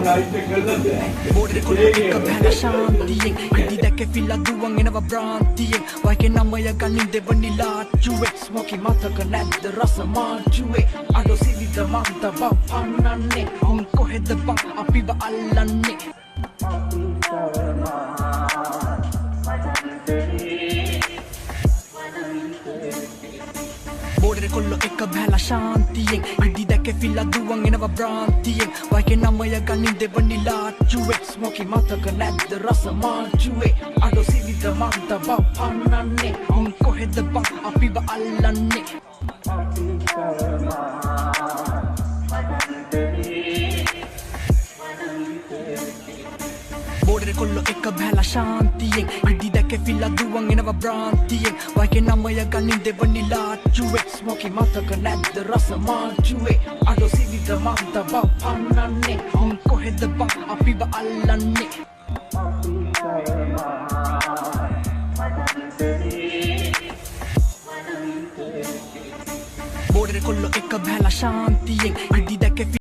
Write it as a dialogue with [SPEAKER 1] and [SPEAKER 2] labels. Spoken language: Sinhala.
[SPEAKER 1] Border kolla එක බැල ශාන්තියෙන් ඉදි දැක ෆිල්ලා දුවන් එනවා බ්‍රාන්තියෙන් වයිකේ නමය ගනින් දෙවනි ලාච්චුවේ ස්මෝකි මතක නැද්ද රස මාච්චුවේ අඩෝ සිවිත මන්ත බපන්නන්නේ උන් කොහෙද බං අපිව අල්ලන්නේ Border kollo එක බැල ශාන්තියෙන් ඉදි දැක ෆිල්ලා දුවන් එනවා බ්‍රාන්තියෙන් වයිකේ නමය ගනින් දෙවනි ලාච්චුවේ ස්මෝකි මතක නැද්ද රස මාච්චුවේ අඩෝ සිවිත මන්ත බපන්නන්නේ උන් කොහෙද බං අපිව අල්ලන්නේ Border kollo එක බැල ශාන්තියෙන් ඉදි දැක ෆිල්ලා දුවන් එනවා බ්‍රාන්තියෙන් වයිකේ නමය ගනින් දෙවනි ලාච්චුවේ ස්මෝකි මතක නැද්ද රස මාච්චුවේ අඩෝ සිවිත මන්ත බපන්නන්නේ උන් කොහෙද බං අපිව අල්ලන්නේ Border kollo එක බැල ශාන්තියෙන් ඉදි දැක